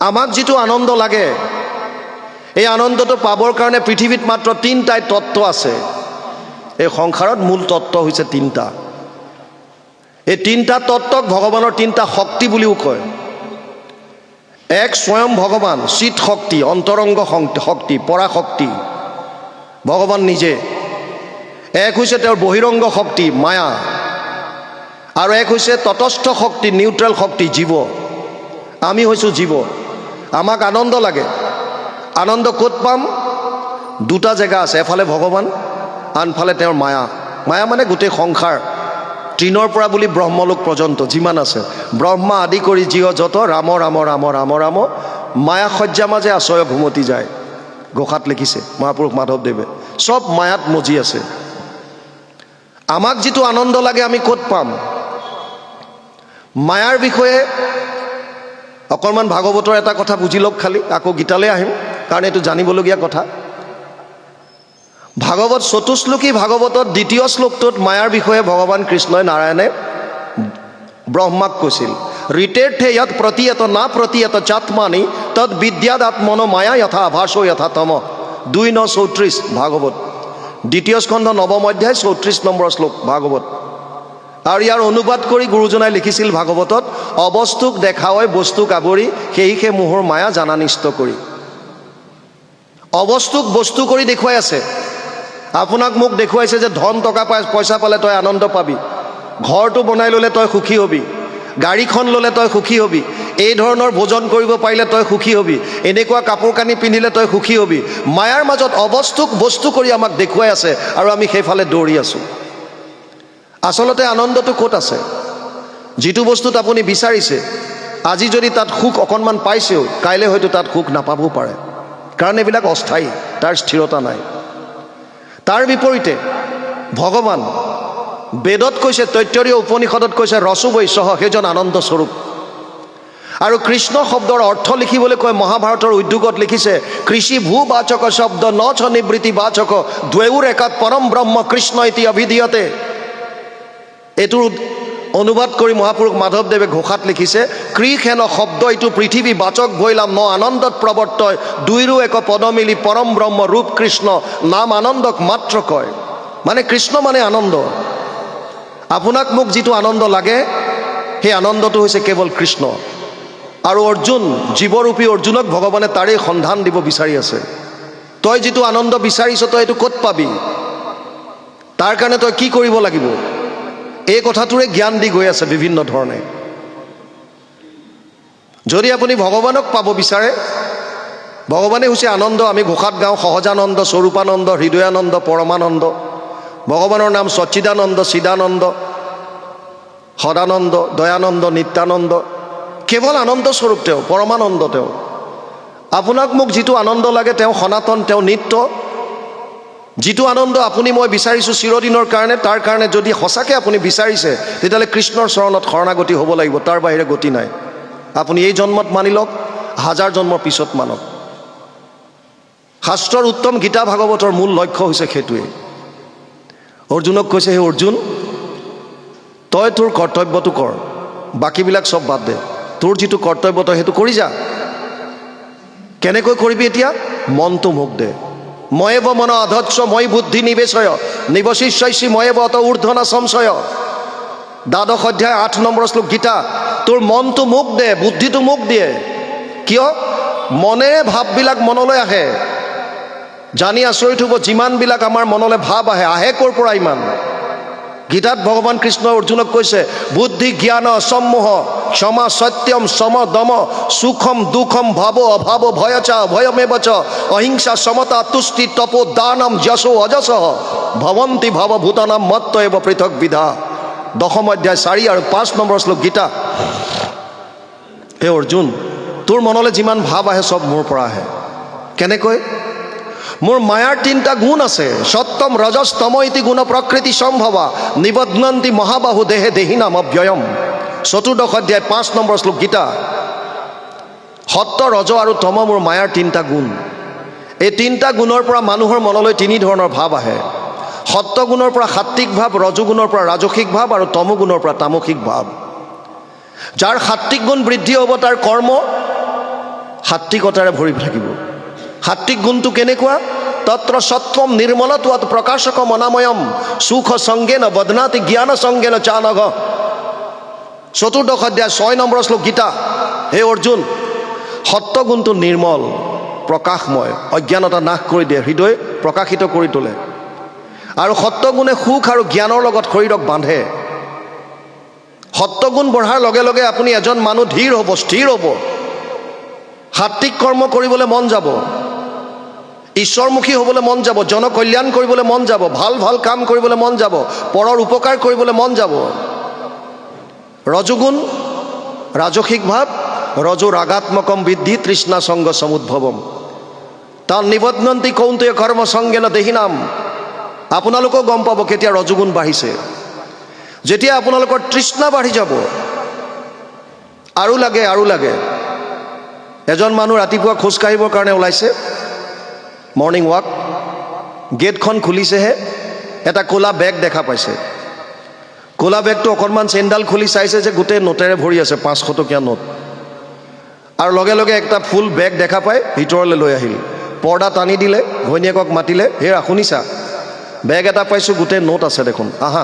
আমাক যিটো আনন্দ লাগে এই আনন্দটো পাবৰ কাৰণে পৃথিৱীত মাত্ৰ তিনিটাই তত্ত্ব আছে। এই সংসাৰত মূল তত্ত্ব হৈছে তিনিটা। এই তিনিটা তত্ত্বক ভগৱানৰ তিনিটা শক্তি বুলিও কয়। এক স্বয়ং ভগৱান, চিত শক্তি, অন্তৰংগ শক্তি, পৰাশক্তি, ভগৱান নিজে। এক হৈছে তেওঁৰ বহিৰংগ শক্তি, মায়া, আৰু এক হৈছে তটস্থ শক্তি, নিউট্ৰেল শক্তি, জীৱ। আমি হৈছোঁ জীৱ। আমাক আনন্দ লাগে। আনন্দ ক'ত পাম? দুটা জেগা আছে, এফালে ভগৱান, আনফালে তেওঁৰ মায়া। মায়া মানে গোটেই সংসাৰ, তৃণৰ পৰা বুলি ব্ৰহ্মলোক পৰ্যন্ত যিমান আছে, ব্ৰহ্মা আদি কৰি জীৱ যত, ৰাম ৰাম ৰাম ৰাম ৰাম, মায়া সজ্জা মাজে আশ্ৰয় ঘুমতি যায়। ঘোষাত লিখিছে মহাপুৰুষ মাধৱদেৱে। চব মায়াত মজি আছে। আমাক যিটো আনন্দ লাগে আমি ক'ত পাম? মায়াৰ বিষয়ে অকণমান ভাগৱতৰ এটা কথা বুজি লওক। খালি আকৌ গীতালৈ আহিম, কাৰণ এইটো জানিবলগীয়া কথা। ভাগৱত চতুশ্লোকী ভাগৱতত দ্বিতীয় শ্লোকটোত মায়াৰ বিষয়ে ভগৱান কৃষ্ণই নাৰায়ণে ব্ৰহ্মাক কৈছিল। ঋতেৰ্থে য়ৎ প্ৰতীয়ত না প্ৰতীয়ত চাত্মানি তদ বিদ্যাদ আত্মনো মায়া যথা আভাসো যথা তম। 2:9-34 ভাগৱত, দ্বিতীয় স্কন্ধ 9ম অধ্যায় 34 নম্বৰ শ্লোক ভাগৱত। আৰু ইয়াৰ অনুবাদ কৰি গুৰুজনাই লিখিছিল ভাগৱতত, অবস্তুক দেখাৱই বস্তুক আৱৰি, সেয়ে মোহৰ মায়া জানানিষ্ট কৰি। অবস্তুক বস্তু কৰি দেখুৱাই আছে। আপোনাক মোক দেখুৱাইছে যে ধন টকা পইচা পালে তই আনন্দ পাবি, ঘৰটো বনাই ল'লে তই সুখী হবি, গাড়ীখন ল'লে তই সুখী হবি, এই ধৰণৰ ভোজন কৰিব পাৰিলে তই সুখী হবি, এনেকুৱা কাপোৰ কানি পিন্ধিলে তই সুখী হবি। মায়াৰ মাজত অবস্তুক বস্তু কৰি আমাক দেখুৱাই আছে, আৰু আমি সেইফালে দৌৰি আছোঁ। আচলতে আনন্দটো ক'ত আছে? যিটো বস্তুত আপুনি বিচাৰিছে, আজি যদি তাত সুখ অকণমান পাইছেও, কাইলৈ হয়তো তাত সুখ নাপাবও পাৰে, কাৰণ এইবিলাক অস্থায়ী, তাৰ স্থিৰতা নাই। তাৰ বিপৰীতে ভগৱান বেদত কৈছে, তৈত্তৰীয় উপনিষদত কৈছে, ৰসো বৈশ্যহ, সেইজন আনন্দ স্বৰূপ। আৰু কৃষ্ণ শব্দৰ অৰ্থ লিখিবলৈ কৈ মহাভাৰতৰ উদ্যোগত লিখিছে, কৃষি ভূবাচক শব্দ ন চ নিবৃত্তি বাচক দ্বৈউৰ একাত পৰম ব্ৰহ্ম কৃষ্ণ ইতি অভিধীয়তে। এইটোৰ অনুবাদ কৰি মহাপুৰুষ মাধৱদেৱে ঘোষাত লিখিছে, কৃষেন শব্দ এইটো পৃথিৱী বাচক ভৈলাম ন আনন্দত প্ৰৱৰ্তয়, দুইৰো এক পদ মিলি পৰম ব্ৰহ্ম ৰূপ কৃষ্ণ, নাম আনন্দক মাত্ৰ কয়। মানে কৃষ্ণ মানে আনন্দ। আপোনাক মোক যিটো আনন্দ লাগে, সেই আনন্দটো হৈছে কেৱল কৃষ্ণ। আৰু অৰ্জুন, জীৱৰূপী অৰ্জুনক ভগৱানে তাৰেই সন্ধান দিব বিচাৰি আছে। তই যিটো আনন্দ বিচাৰিছ, তই এইটো ক'ত পাবি? তাৰ কাৰণে তই কি কৰিব লাগিব? এই কথাটোৰে জ্ঞান দি গৈ আছে বিভিন্ন ধৰণে। যদি আপুনি ভগৱানক পাব বিচাৰে, ভগৱানে হৈছে আনন্দ। আমি ঘোষাত গাওঁ সহজানন্দ, স্বৰূপানন্দ, হৃদয়ানন্দ, পৰমানন্দ। ভগৱানৰ নাম সচ্চিদানন্দ, চিদানন্দ, সদানন্দ, দয়ানন্দ, নিত্যানন্দ। কেৱল আনন্দ স্বৰূপ তেওঁ, পৰমানন্দ তেওঁ। আপোনাক মোক যিটো আনন্দ লাগে, তেওঁ সনাতন, তেওঁ নিত্য। যিটো আনন্দ আপুনি মই বিচাৰিছোঁ চিৰদিনৰ কাৰণে, তাৰ কাৰণে যদি সঁচাকৈ আপুনি বিচাৰিছে, তেতিয়াহ'লে কৃষ্ণৰ চৰণত শৰণাগতি হ'ব লাগিব, তাৰ বাহিৰে গতি নাই। আপুনি এই জন্মত মানি লওক, 1000 জন্মৰ পিছত মানক। শাস্ত্ৰৰ উত্তম গীতা ভাগৱতৰ মূল লক্ষ্য হৈছে সেইটোৱেই। অৰ্জুনক কৈছে, হে অৰ্জুন, তই তোৰ কৰ্তব্যটো কৰ, বাকীবিলাক চব বাদ দে। তোৰ যিটো কৰ্তব্য তই সেইটো কৰি যা। কেনেকৈ কৰিবি এতিয়া? মনটো মোক দে। ময়েব মন অধৎস মই বুদ্ধি নিবেশয় নিবশিষ্যসি ময়েব অত ঊৰ্ধ্বনা সংশয়। 12 অধ্যায় 8 নম্বৰ শ্লোক গীতা। তোৰ মনটো মোক দে, বুদ্ধিটো মোক দিয়ে। কিয়? মনেৰে ভাৱবিলাক মনলৈ আহে। জানি আচৰিত হ'ব, যিমানবিলাক আমাৰ মনলৈ ভাৱ আহে ক'ৰ পৰা ইমান? গীতাত ভগৱান কৃষ্ণই অৰ্জুনক কৈছে, বুদ্ধি জ্ঞান সম্মোহ ক্ষমা সত্যম সম দম সুখম দুখম ভাব অভাব ভয়চা ভয়মেবচ অহিংসা সমতা তুষ্টি তপো দানম যশো অযশ ভবন্তি ভবভূতানাম মত্ত এব পৃথক বিধা। 10ম অধ্যায় 4 আৰু 5 নম্বৰ শ্লোক গীতা। হে অৰ্জুন, তোৰ মনলৈ যিমান ভাৱ আহে চব মোৰ পৰা আহে। কেনেকৈ? মোৰ মায়াৰ 3টা গুণ আছে। সত্যম ৰজস তম ইতি গুণ প্ৰকৃতি সম্ভৱা নিবধ্নন্তি মহাবাহু দেহে দেহিনাম অব্যয়ম। 14 অধ্যায় 5 নম্বৰ শ্লোক গীতা। সত্য, ৰজ আৰু তম মোৰ মায়াৰ 3টা গুণ। এই 3টা গুণৰ পৰা মানুহৰ মনলৈ 3 ধৰণৰ ভাৱ আহে। সত্য গুণৰ পৰা সাত্বিক ভাৱ, ৰজগুণৰ পৰা ৰাজসিক ভাৱ, আৰু তম গুণৰ পৰা তামসিক ভাৱ। যাৰ সাত্বিক গুণ বৃদ্ধি হ'ব, তাৰ কৰ্ম সাত্বিকতাৰে ভৰি থাকিব। সাত্বিক গুণটো কেনেকুৱা? তত্ৰ সত্বম নিৰ্মলত্বাৎ প্ৰকাশক মনাময়ম সুখ সংগেন বদনাতি জ্ঞান সংগেন চানঘ। 4th অধ্যায় 6 নম্বৰ শ্লোক গীতা। হে অৰ্জুন, সত্বগুণটো নিৰ্মল, প্ৰকাশময়, অজ্ঞানতা নাশ কৰি দিয়ে, হৃদয় প্ৰকাশিত কৰি তোলে। আৰু সত্বগুণে সুখ আৰু জ্ঞানৰ লগত শৰীৰক বান্ধে। সত্বগুণ বঢ়াৰ লগে লগে আপুনি এজন মানুহ ধীৰ হ'ব, স্থিৰ হ'ব, সাত্বিক কৰ্ম কৰিবলৈ মন যাব, ঈশ্বৰমুখী হ'বলৈ মন যাব, জনকল্যাণ কৰিবলৈ মন যাব, ভাল ভাল কাম কৰিবলৈ মন যাব, পৰৰ উপকাৰ কৰিবলৈ মন যাব। ৰজোগুণ ৰাজসিক ভাৱ, ৰজো ৰাগাত্মকম বৃদ্ধি তৃষ্ণা সংগ সমুদ্ভৱম তান নিবদ্ধন্তি কৌন্তেয় কৰ্ম সংগেন দেহিনাম। আপোনালোকেও গম পাব কেতিয়া ৰজোগুণ বাঢ়িছে, যেতিয়া আপোনালোকৰ তৃষ্ণা বাঢ়ি যাব, আৰু লাগে আৰু লাগে। এজন মানুহ ৰাতিপুৱা খোজকাঢ়িবৰ কাৰণে ওলাইছে, মৰ্ণিং ৱাক, গেটখন খুলিছেহে, এটা ক'লা বেগ দেখা পাইছে। ক'লা বেগটো অকণমান চেইনডাল খুলি চাইছে যে গোটেই নোটেৰে ভৰি আছে, 500 টকীয়া নোট। আৰু লগে লগে একটা ফুল বেগ দেখা পাই ভিতৰলৈ লৈ আহিল, পৰ্দা টানি দিলে, ঘৈণীয়েকক মাতিলে, হেৰা শুনিছা, বেগ এটা পাইছোঁ, গোটেই নোট আছে দেখোন, আহা।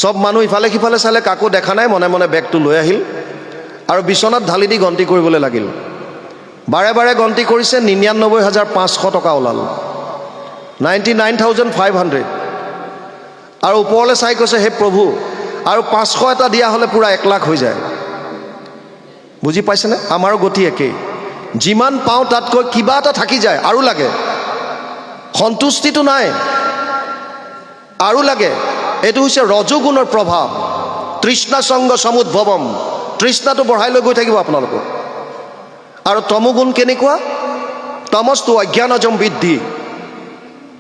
চব মানুহ ইফালে সিফালে চালে, কাকো দেখা নাই, মনে মনে বেগটো লৈ আহিল আৰু বিচনাত ঢালি দি গন্তি কৰিবলৈ লাগিল। বাৰে বাৰে গন্তি কৰিছে, 99,500 টকা ওলাল, 99,500। আৰু ওপৰলৈ চাই কৈছে, হে প্ৰভু, আৰু 500 এটা দিয়া হ'লে পূৰা 1 লাখ হৈ যায়। বুজি পাইছেনে? আমাৰো গতি একেই, যিমান পাওঁ তাতকৈ কিবা এটা থাকি যায়, আৰু লাগে, সন্তুষ্টিটো নাই, আৰু লাগে। এইটো হৈছে ৰজোগুণৰ প্ৰভাৱ, তৃষ্ণা সংগ সমুদ্ভৱম, তৃষ্ণাটো বঢ়াই লৈ গৈ থাকিব আপোনালোকক। আৰু তমোগুণ কেনেকুৱা? তমস্তু অজ্ঞানজম বৃদ্ধি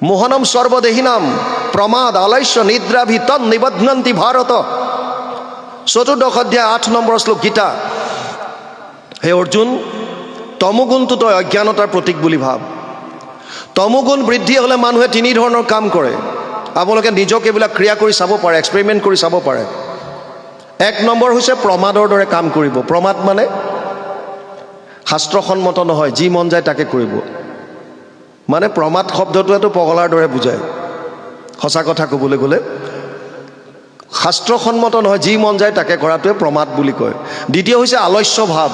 মোহনম সৰ্বদেহিনাম প্ৰমাদ আলস্য নিদ্ৰাভি তন নিবদ্ধন্তি ভাৰত। 4th অধ্যায় 8 নম্বৰ শ্লোক গীতা। হে অৰ্জুন, তমোগুণটো তই অজ্ঞানতাৰ প্ৰতীক বুলি ভাব। তমোগুণ বৃদ্ধি হ'লে মানুহে 3 ধৰণৰ কাম কৰে। আপোনালোকে নিজক এইবিলাক ক্ৰিয়া কৰি চাব পাৰে, এক্সপেৰিমেণ্ট কৰি চাব পাৰে। 1 নম্বৰ হৈছে প্ৰমাদৰ দৰে কাম কৰিব। প্ৰমাদ মানে শাস্ত্ৰসন্মত নহয়, যি মন যায় তাকে কৰিব। মানে প্ৰমাদ শব্দটোৱেতো পগলাৰ দৰে বুজায়। সঁচা কথা ক'বলৈ গ'লে শাস্ত্ৰসন্মত নহয়, যি মন যায় তাকে কৰাটোৱে প্ৰমাদ বুলি কয়। দ্বিতীয় হৈছে আলস্য ভাৱ,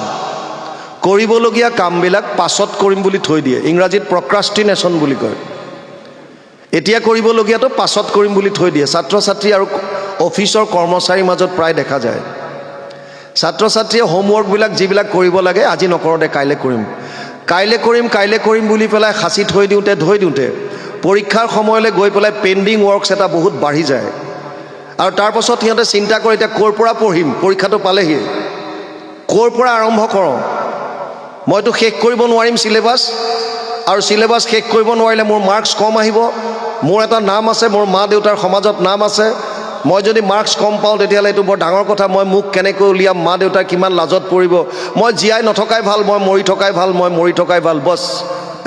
কৰিবলগীয়া কামবিলাক পাছত কৰিম বুলি থৈ দিয়ে, ইংৰাজীত প্ৰক্ৰাষ্টিনেশ্যন বুলি কয়। এতিয়া কৰিবলগীয়াটো পাছত কৰিম বুলি থৈ দিয়ে। ছাত্ৰ ছাত্ৰী আৰু অফিচৰ কৰ্মচাৰীৰ মাজত প্ৰায় দেখা যায়। ছাত্ৰ ছাত্ৰীয়ে হোমৱৰ্কবিলাক যিবিলাক কৰিব লাগে, আজি নকৰোঁ দে, কাইলৈ কৰিম, কাইলৈ কৰিম, কাইলৈ কৰিম বুলি পেলাই সাঁচি থৈ দিওঁতে পৰীক্ষাৰ সময়লৈ গৈ পেলাই পেণ্ডিং ৱৰ্কছ এটা বহুত বাঢ়ি যায়। আৰু তাৰপাছত সিহঁতে চিন্তা কৰে, এতিয়া ক'ৰ পৰা পঢ়িম, পৰীক্ষাটো পালেহি, ক'ৰ পৰা আৰম্ভ কৰোঁ, মইতো শেষ কৰিব নোৱাৰিম চিলেবাছ, আৰু চিলেবাছ শেষ কৰিব নোৱাৰিলে মোৰ মাৰ্কছ কম আহিব, মোৰ এটা নাম আছে, মোৰ মা দেউতাৰ সমাজত নাম আছে, মই যদি মাৰ্কছ কম পাওঁ তেতিয়াহ'লে এইটো বৰ ডাঙৰ কথা, মই মুখ কেনেকৈ উলিয়াম, মা দেউতাৰ কিমান লাজত পৰিব, মই জীয়াই নথকাই ভাল, মই মৰি থকাই ভাল, মই মৰি থকাই ভাল, বছ,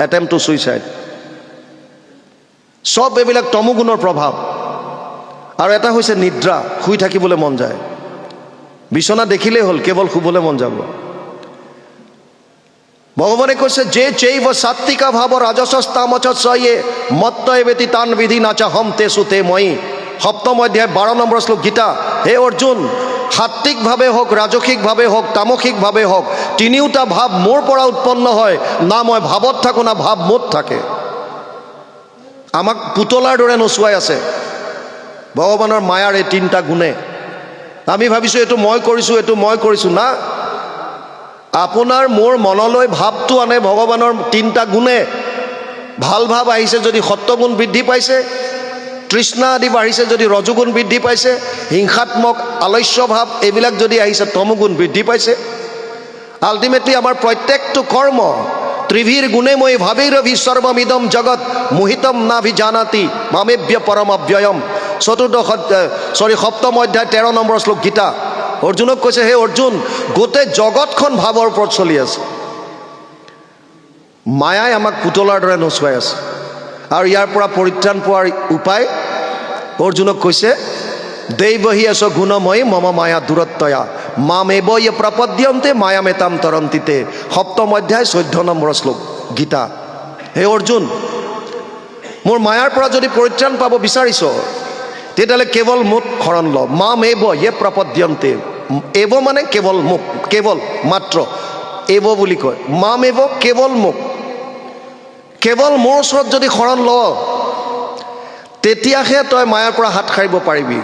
এটেম্প টু ছুইচাইড। চব এইবিলাক তমোগুণৰ প্ৰভাৱ। আৰু এটা হৈছে নিদ্ৰা, শুই থাকিবলৈ মন যায়, বিচনা দেখিলেই হ'ল, কেৱল শুবলৈ মন যাব। ভগৱানে কৈছে, যে চৈব সাত্বিকা ভাৱ ৰাজসস্তামচয়ে মত্তয়ে বেতি তান বিধি নাচাহম তেসু তে ময়ি। 7ম অধ্যায় 12 নম্বৰ শ্লোক গীতা। হে অৰ্জুন, সাত্বিকভাৱে হওক, ৰাজসিকভাৱে হওক, তামসিকভাৱে হওক, 3টা ভাৱ মোৰ পৰা উৎপন্ন হয়। না মই ভাৱত থাকোঁ, না ভাৱ মোত থাকে। আমাক পুতলাৰ দৰে নচুৱাই আছে ভগৱানৰ মায়াৰ এই 3টা গুণে। আমি ভাবিছোঁ এইটো মই কৰিছোঁ, এইটো মই কৰিছোঁ, না, আপোনাৰ মোৰ মনলৈ ভাৱটো আনে ভগৱানৰ 3টা গুণে। ভাল ভাৱ আহিছে যদি সত্বগুণ বৃদ্ধি পাইছে, তৃষ্ণা আদি বাঢ়িছে যদি ৰজোগুণ বৃদ্ধি পাইছে, হিংসাত্মক আলস্য ভাৱ এইবিলাক যদি আহিছে তমোগুণ বৃদ্ধি পাইছে। আল্টিমেটলি আমাৰ প্ৰত্যেকটো কৰ্ম ত্ৰিভীৰ গুণে মই ভাবেৰভি সৰ্বমিদম জগত মোহিতম নাভিজানাতি মামেভ্য পৰমব্যয়ম। 7ম অধ্যায় 13 নম্বৰ শ্লোক গীতা। অৰ্জুনক কৈছে, হে অৰ্জুন, গোটেই জগতখন ভাৱৰ ওপৰত চলি আছে, মায়াই আমাক পুতলাৰ দৰে নচুৱাই আছে। আৰু ইয়াৰ পৰা পৰিত্ৰাণ পোৱাৰ উপায় অৰ্জুনক কৈছে, দৈৱহী আছ গুণময়ী মম মায়া দূৰত্বয়া মামেব ইয়ে প্ৰপদ্যন্তে মায়ামেতাম তৰন্তিতে, 7ম অধ্যায় 14 নম্বৰ শ্লোক গীতা। হে অৰ্জুন, মোৰ মায়াৰ পৰা যদি পৰিত্ৰাণ পাব বিচাৰিছ তেতিয়াহ'লে কেৱল মোক শৰণ ল। মামেব ইয়ে প্ৰপদ্যন্তে, এব মানে কেৱল মোক, কেৱল মাত্ৰ এব বুলি কয়। মামেব কেৱল মোক, কেৱল মোৰ ওচৰত যদি শৰণ ল তেতিয়াহে তই মায়াৰ পৰা হাত সাৰিব পাৰিবি।